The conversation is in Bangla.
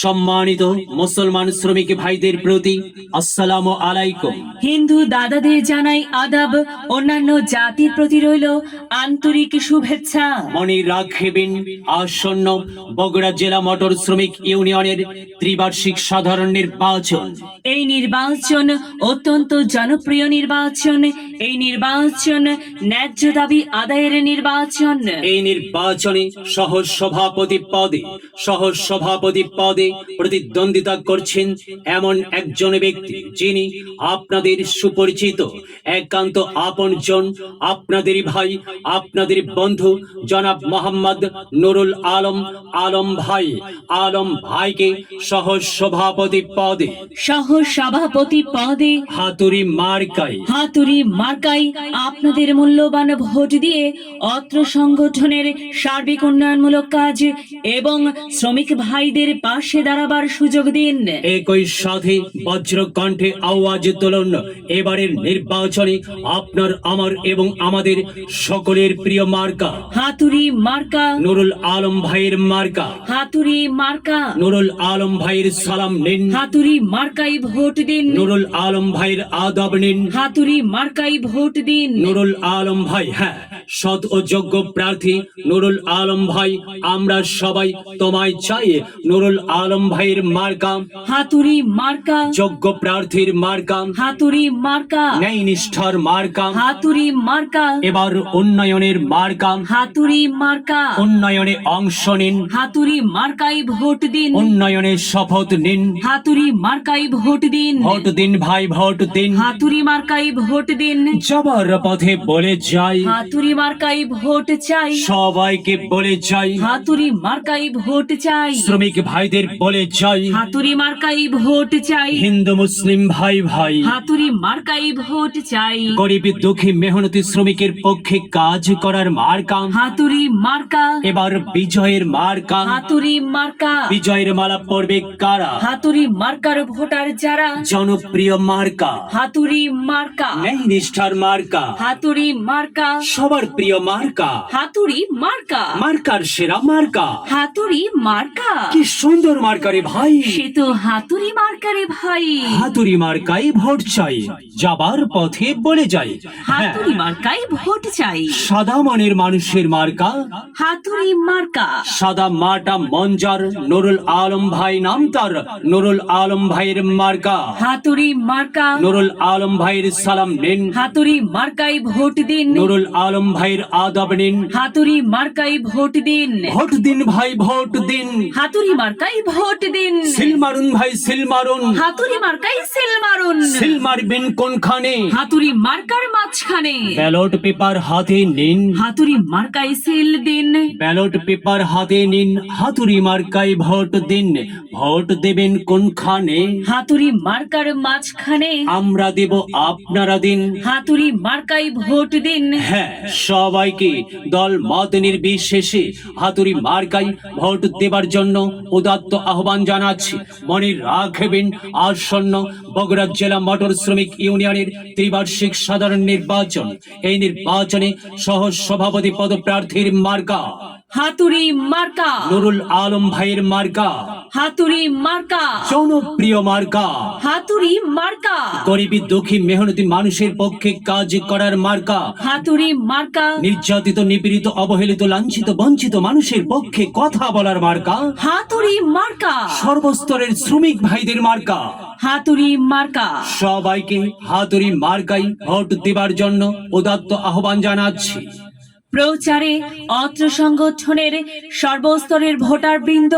সম্মানিত মুসলমান শ্রমিক ভাইদের প্রতি আসসালামু আলাইকুম। হিন্দু দাদাদের জানাই আদাব, অন্যান্য জাতির প্রতি রইল আন্তরিক শুভেচ্ছা। মনে রাখবেন, আসন্ন বগুড়া জেলা মোটর শ্রমিক ইউনিয়নের ত্রিবার্ষিক সাধারণ নির্বাচন। এই নির্বাচন অত্যন্ত জনপ্রিয় নির্বাচন। এই নির্বাচন ন্যায্য দাবি আদায়ের নির্বাচন। এই নির্বাচনে সহসভাপতি পদে প্রতিদ্বন্দ্বিতা করছেন এমন একজন ব্যক্তি, যিনি আপনাদের সুপরিচিত, একান্ত আপনজন, আপনাদেরই ভাই, আপনাদের বন্ধু জনাব মোহাম্মদ নুরুল আলম ভাইকে সহসভাপতি পদে হাতুড়ি মার্কায় আপনাদের মূল্যবান ভোট দিয়ে অত্র সংগঠনের সার্বিক উন্নয়নমূলক কাজ এবং শ্রমিক ভাইদের পাশে দাঁড়াবার সুযোগ দিন। একই সাথে বজ্রকণ্ঠে আওয়াজ তুলুন, এবারের নির্বাচনে আপনার, আমার এবং আমাদের সকলের প্রিয় মার্কা হাতুড়ি মার্কা, নুরুল আলম ভাইয়ের মার্কা। হাতুড়ি মার্কা, নুরুল আলম ভাইয়ের সালাম নিন, হাতুড়ি মার্কাই ভোট দিন। নুরুল আলম ভাইয়ের আদব নিন, হাতুড়ি মার্কাই ভোট দিন। নুরুল আলম ভাই, হ্যাঁ, সৎ ও যোগ্য প্রার্থী নুরুল আলম ভাই, আমরা সবাই তোমায় চাই। নুরুল আলম ভাইয়ের মার্কা হাতুড়ি মার্কা, যোগ্য প্রার্থীর মার্কা, হাতুড়ি মার্কা, ন্যায় নিষ্ঠার মার্কা, হাতুড়ি মার্কা, এবার উন্নয়নের মার্কা, হাতুড়ি মার্কা, উন্নয়নে অংশ নিন, হাতুড়ি মার্কাই ভোট দিন। উন্নয়নে শপথ নিন, হাতুড়ি মার্কাই ভোট দিন। ভোট দিন ভাই, ভোট দিন। হাতুড়ি মার্কাই ভোট দিন। যাবার পথে বলে যাই, হাতুড়ি মার্কাই ভোট চাই। সবাইকে বলে যাই, হাতুড়ি মার্কাই ভোট চাই। শ্রমিক ভাইদের বলে যাই, হাতুড়ি মার্কাই ভোট চাই। হিন্দু মুসলিম ভাই, হাতুড়ি মার্কাই ভোট চাই। গরিব দুঃখী মেহনতি শ্রমিকের পক্ষে কাজ করার মার্কা হাতুড়ি মার্কা, এবার বিজয়ের মার্কা। হাতুড়ি মার্কা, বিজয়ের মালা পড়বে কারা? হাতুড়ি মার্কার ভোটার যারা। জনপ্রিয় মার্কা, হাতুড়ি মার্কা, ন্যায় নিষ্ঠার মার্কা, হাতুড়ি মার্কা, সবার প্রিয় মার্কা, হাতুড়ি মার্কা, মার্কার সেরা মার্কা। হাতুড়ি মার্কা। কি সুন্দর মার্কারে ভাই, সে তো হাতুড়ি মার্কারে ভাই। হাতুড়ি মার্কাই ভোট চাই, যাবার পথে বলে যাই, হ্যাঁ, হাতুড়ি মার্কাই ভোট চাই। সাদা মনের মানুষের মার্কা, হাতুড়ি মার্কা, সাদা মাটা মঞ্জার, নুরুল আলম ভাই নাম তার, নুরুল আলম ভাইয়ের মার্কা। হাতুড়ি মার্কা, নুরুল আলম ভাইয়ের সালাম নিন, হাতুড়ি মার্কাই ভোট দিন। নুরুল আলম ভাইয়ের আদব নিন, হাতুড়ি মার্কাই ভোট দিন। ভোট দিন ভাই, ভোট দিন। হাতুড়ি মার্কাই ভোট দিন। সিল মারুন ভাই, সিল মারুন। হাতুড়ি মার্কাই সিল মারুন। সিল মারবেন কোনখানে? হাতুড়ি মার্কার মাঝখানে। ব্যালট পেপার হাতে নিন, হাতুড়ি মার্কাই সিল দিন। ব্যালট পেপার হাতে নিন, হাতুড়ি মার্কায় ভোট দিন। ভোট দেবেন কোনখানে? হাতুড়ি মার্কার মাঝখানে। আমরা দেব, আপনারা দিন। হাতুড়ি মার্কাই ভোট দিন। হ্যাঁ, সবাইকে দল মত নির্বিশেষে হাতুড়ি মার্কাই ভোট দেবার জন্য উদাত্ত আহ্বান জানাচ্ছি। মনে রাখবেন, আসন্ন বগুড়া জেলা মোটর শ্রমিক ইউনিয়নের ত্রিবার্ষিক সাধারণ নির্বাচন। এই নির্বাচনে সহসভাপতি পদপ্রার্থীর মার্কা হাতুড়ি মার্কা, নুরুল আলম ভাইয়ের মার্কা, হাতুড়ি মার্কা, জনপ্রিয় মার্কা, হাতুড়ি মার্কা, গরিবী দুঃখী মেহনতি মানুষের পক্ষে কাজ করার মার্কা, হাতুড়ি মার্কা, নির্যাতিত নিপীড়িত অবহেলিত লাঞ্ছিত বঞ্চিত মানুষের পক্ষে কথা বলার মার্কা, হাতুড়ি মার্কা, সর্বস্তরের শ্রমিক ভাইদের মার্কা। হাতুড়ি মার্কা। সবাইকে হাতুড়ি মার্কাই ভোট দেবার জন্য উদাত্ত আহ্বান জানাচ্ছি। প্রচারে অত্র সংগঠনের সর্বস্তরের ভোটার বৃন্দ